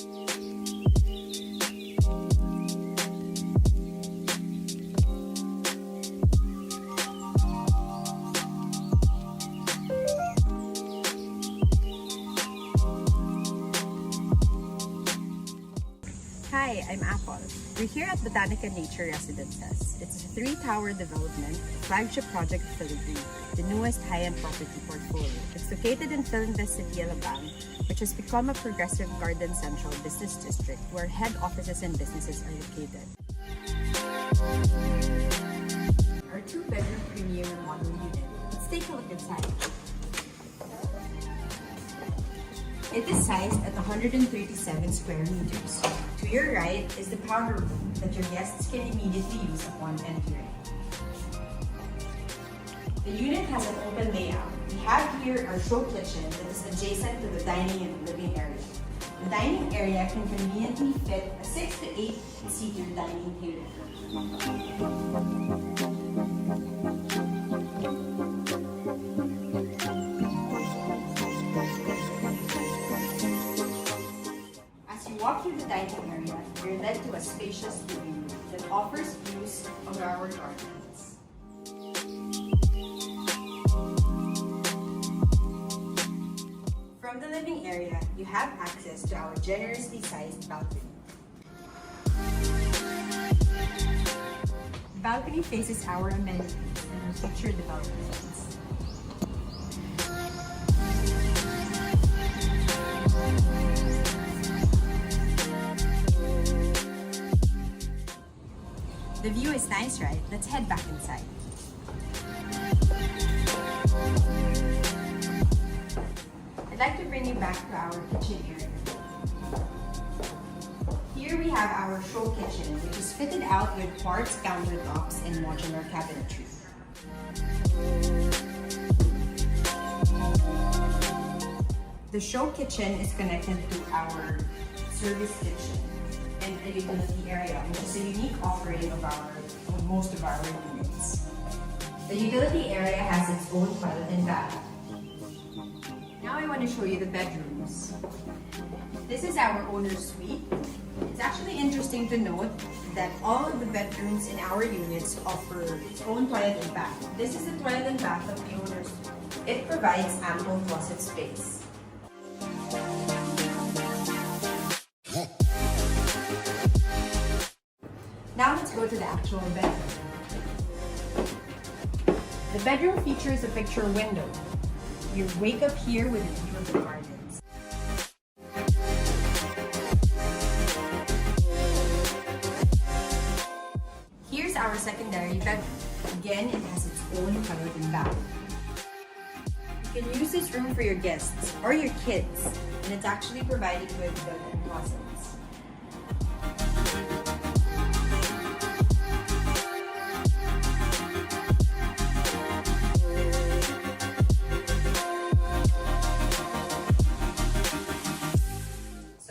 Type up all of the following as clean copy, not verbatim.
Hi, I'm Apple. We're here at Botanika Nature Residences. It's a 3-tower development, flagship project of Philippine, the newest high-end property portfolio. It's located in FILINVEST City, Alabang, which has become a progressive garden central business district where head offices and businesses are located. Our 2-bedroom premium remodel unit. Let's take a look inside. It is sized at 137 square meters. To your right is the powder room that your guests can immediately use upon entering. The unit has an open layout. We have here our show kitchen that is adjacent to the dining and living area. The dining area can conveniently fit a 6 to 8 seater dining table. Walk through the dining area, you're led to a spacious living room that offers views of our gardens. From the living area, you have access to our generously sized balcony. The balcony faces our amenities and our future developments. The view is nice, right? Let's head back inside. I'd like to bring you back to our kitchen area. Here we have our show kitchen, which is fitted out with quartz countertops and modular cabinetry. The show kitchen is connected to our service kitchen and a utility area, which is a unique offering of most of our units. The utility area has its own toilet and bath. Now I want to show you the bedrooms. This is our owner's suite. It's actually interesting to note that all of the bedrooms in our units offer its own toilet and bath. This is the toilet and bath of the owner's suite. It provides ample closet space. Now let's go to the actual bedroom. The bedroom features a picture window. You wake up here with a view of the gardens. Here's our secondary bedroom. Again, it has its own toilet and bath. You can use this room for your guests or your kids, and it's actually provided with built-in closets.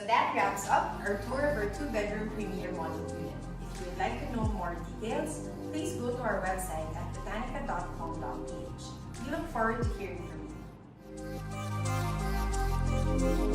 That wraps up our tour of our 2-bedroom premier model unit. If you would like to know more details, please go to our website at botanika.com.ph. We look forward to hearing from you.